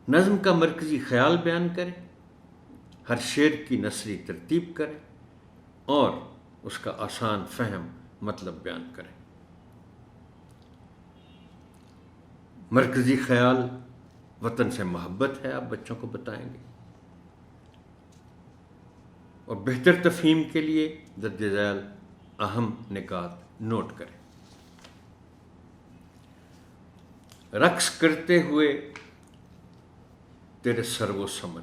نظم کا مرکزی خیال بیان کریں، ہر شعر کی نثری ترتیب کریں اور اس کا آسان فہم مطلب بیان کریں۔ مرکزی خیال وطن سے محبت ہے، آپ بچوں کو بتائیں گے، اور بہتر تفہیم کے لیے درج ذیل اہم نکات نوٹ کریں۔ رقص کرتے ہوئے تیرے سر و سمن،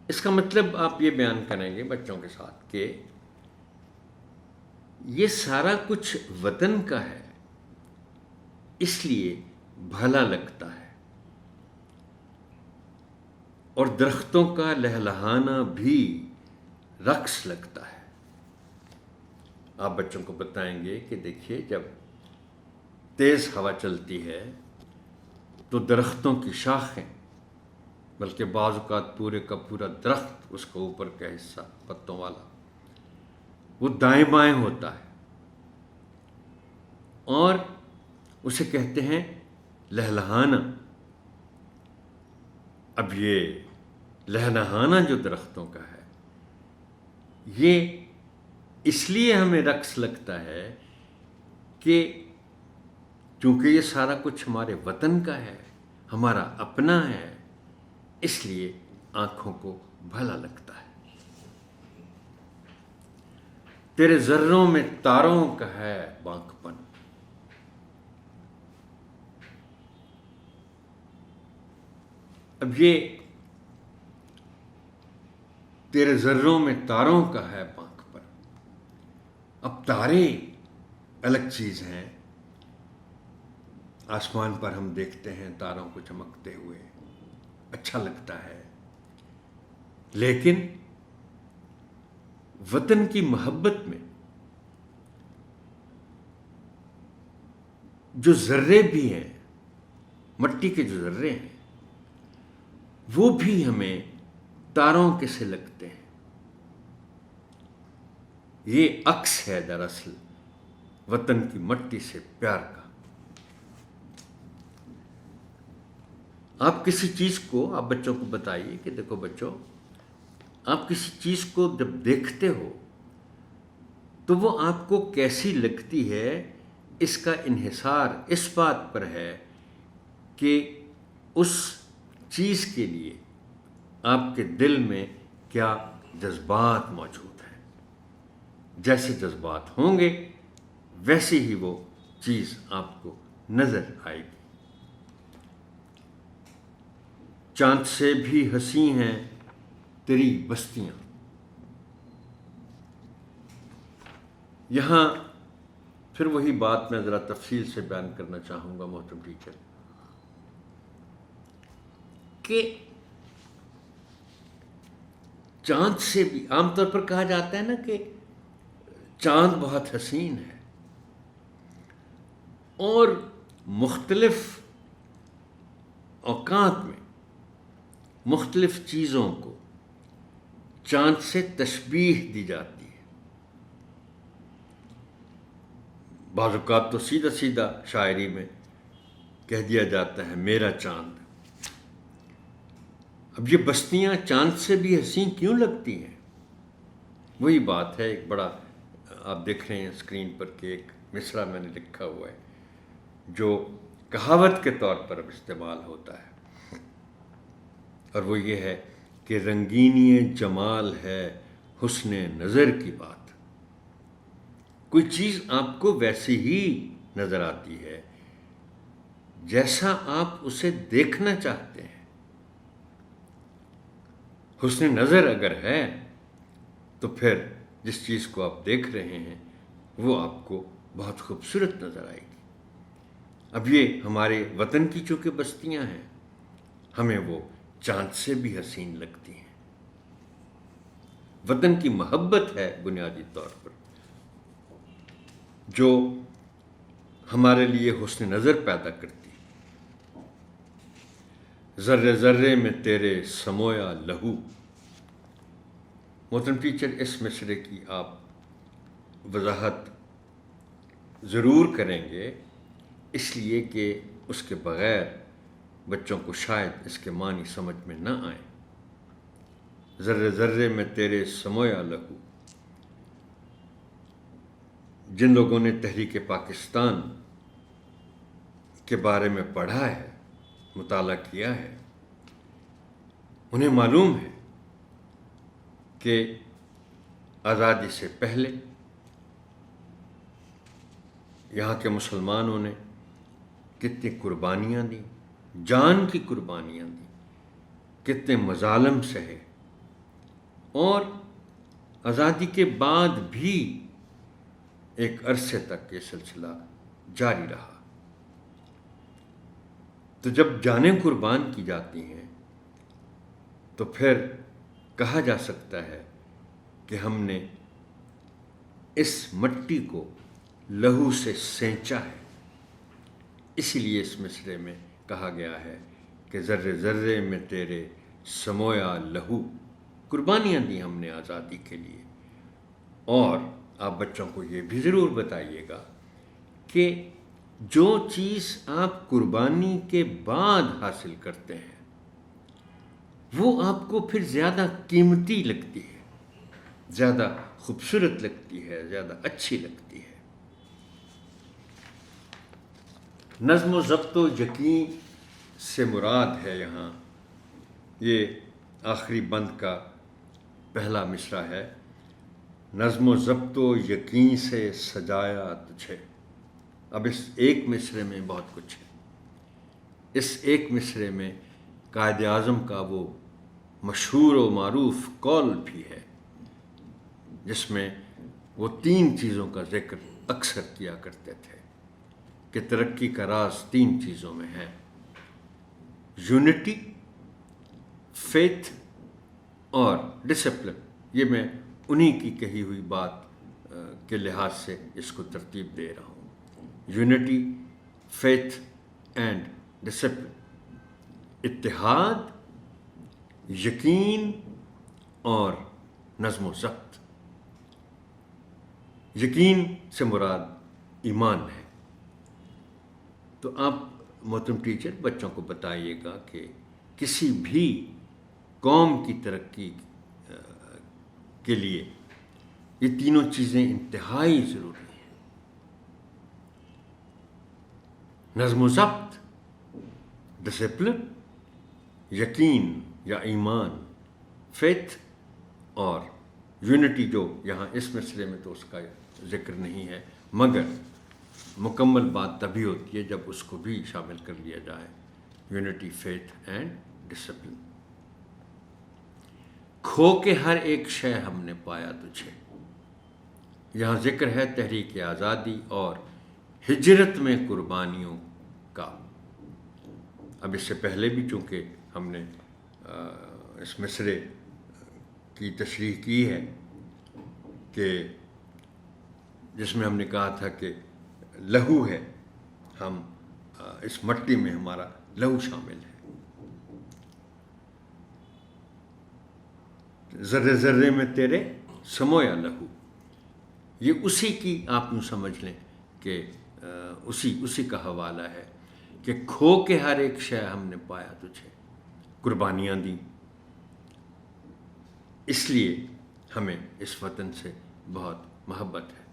اس کا مطلب آپ یہ بیان کریں گے بچوں کے ساتھ کہ یہ سارا کچھ وطن کا ہے، اس لیے بھلا لگتا ہے، اور درختوں کا لہلہانا بھی رقص لگتا ہے۔ آپ بچوں کو بتائیں گے کہ دیکھیے، جب تیز ہوا چلتی ہے تو درختوں کی شاخیں، بلکہ بعض اوقات پورے کا پورا درخت، اس کا اوپر کا حصہ پتوں والا، وہ دائیں بائیں ہوتا ہے، اور اسے کہتے ہیں لہلہانا۔ اب یہ لہلہانا جو درختوں کا ہے، یہ اس لیے ہمیں رقص لگتا ہے کہ چونکہ یہ سارا کچھ ہمارے وطن کا ہے، ہمارا اپنا ہے، اس لیے آنکھوں کو بھلا لگتا ہے۔ تیرے ذروں میں تاروں کا ہے بانک پن، اب یہ تیرے ذروں میں تاروں کا ہے بانک پن، اب تارے الگ چیز ہیں، آسمان پر ہم دیکھتے ہیں تاروں کو چمکتے ہوئے، اچھا لگتا ہے، لیکن وطن کی محبت میں جو ذرے بھی ہیں، مٹی کے جو ذرے ہیں، وہ بھی ہمیں تاروں کے سے لگتے ہیں۔ یہ عکس ہے دراصل وطن کی مٹی سے پیار کا۔ آپ کسی چیز کو، آپ بچوں کو بتائیے کہ دیکھو بچوں، آپ کسی چیز کو جب دیکھتے ہو تو وہ آپ کو کیسی لگتی ہے، اس کا انحصار اس بات پر ہے کہ اس چیز کے لیے آپ کے دل میں کیا جذبات موجود ہیں۔ جیسے جذبات ہوں گے ویسے ہی وہ چیز آپ کو نظر آئے گی۔ چاند سے بھی حسین ہیں تیری بستیاں، یہاں پھر وہی بات میں ذرا تفصیل سے بیان کرنا چاہوں گا محترم ٹیچر، کہ چاند سے بھی عام طور پر کہا جاتا ہے نا کہ چاند بہت حسین ہے، اور مختلف اوقات میں مختلف چیزوں کو چاند سے تشبیہ دی جاتی ہے۔ بعض اوقات تو سیدھا سیدھا شاعری میں کہہ دیا جاتا ہے میرا چاند۔ اب یہ بستیاں چاند سے بھی حسین کیوں لگتی ہیں؟ وہی بات ہے، ایک بڑا آپ دیکھ رہے ہیں اسکرین پر کہ ایک مصرع میں نے لکھا ہوا ہے جو کہاوت کے طور پر اب استعمال ہوتا ہے، اور وہ یہ ہے کہ رنگینی جمال ہے حسن نظر کی بات۔ کوئی چیز آپ کو ویسی ہی نظر آتی ہے جیسا آپ اسے دیکھنا چاہتے ہیں۔ حسن نظر اگر ہے تو پھر جس چیز کو آپ دیکھ رہے ہیں وہ آپ کو بہت خوبصورت نظر آئے گی۔ اب یہ ہمارے وطن کی چونکہ بستیاں ہیں، ہمیں وہ چاند سے بھی حسین لگتی ہیں۔ وطن کی محبت ہے بنیادی طور پر جو ہمارے لیے حسن نظر پیدا کرتی ہے۔ ذرے ذرے میں تیرے سمویا لہو، محترم ٹیچر اس مصرعے کی آپ وضاحت ضرور کریں گے اس لیے کہ اس کے بغیر بچوں کو شاید اس کے معنی سمجھ میں نہ آئیں۔ ذرے ذرے میں تیرے سمویا لہو، جن لوگوں نے تحریک پاکستان کے بارے میں پڑھا ہے، مطالعہ کیا ہے، انہیں معلوم ہے کہ آزادی سے پہلے یہاں کے مسلمانوں نے کتنی قربانیاں دیں، جان کی قربانیاں دیں، کتنے مظالم سہے، اور آزادی کے بعد بھی ایک عرصے تک یہ سلسلہ جاری رہا۔ تو جب جانیں قربان کی جاتی ہیں تو پھر کہا جا سکتا ہے کہ ہم نے اس مٹی کو لہو سے سینچا ہے۔ اسی لیے اس مصرعے میں کہا گیا ہے کہ ذرے ذرے میں تیرے سمویا لہو، قربانیاں دی ہم نے آزادی کے لیے۔ اور آپ بچوں کو یہ بھی ضرور بتائیے گا کہ جو چیز آپ قربانی کے بعد حاصل کرتے ہیں وہ آپ کو پھر زیادہ قیمتی لگتی ہے، زیادہ خوبصورت لگتی ہے، زیادہ اچھی لگتی ہے۔ نظم و ضبط و یقین سے مراد ہے یہاں، یہ آخری بند کا پہلا مصرع ہے، نظم و ضبط و یقین سے سجایا تجھے۔ اب اس ایک مصرعے میں بہت کچھ ہے۔ اس ایک مصرعے میں قائد اعظم کا وہ مشہور و معروف قول بھی ہے جس میں وہ 3 چیزوں کا ذکر اکثر کیا کرتے تھے کہ ترقی کا راز 3 چیزوں میں ہے: یونٹی، فیتھ اور ڈسپلن۔ یہ میں انہی کی کہی ہوئی بات کے لحاظ سے اس کو ترتیب دے رہا ہوں۔ یونٹی، فیتھ اینڈ ڈسپلن، اتحاد، یقین اور نظم و ضبط۔ یقین سے مراد ایمان ہے۔ تو آپ محترم ٹیچر بچوں کو بتائیے گا کہ کسی بھی قوم کی ترقی کے لیے یہ تینوں چیزیں انتہائی ضروری ہیں: نظم و ضبط، ڈسپلن، یقین یا ایمان، فیتھ اور یونٹی، جو یہاں اس مسئلے میں تو اس کا ذکر نہیں ہے، مگر مکمل بات تبھی ہوتی ہے جب اس کو بھی شامل کر لیا جائے: یونٹی، فیتھ اینڈ ڈسپلن۔ کھو کے ہر ایک شے ہم نے پایا تجھے، یہاں ذکر ہے تحریک آزادی اور ہجرت میں قربانیوں کا۔ اب اس سے پہلے بھی چونکہ ہم نے اس مصرعے کی تشریح کی ہے کہ جس میں ہم نے کہا تھا کہ لہو ہے، ہم اس مٹی میں ہمارا لہو شامل ہے۔ ذرے ذرے میں تیرے سمویا لہو، یہ اسی کی آپ یوں سمجھ لیں کہ اسی کا حوالہ ہے کہ کھو کے ہر ایک شے ہم نے پایا تجھے، قربانیاں دیں، اس لیے ہمیں اس وطن سے بہت محبت ہے۔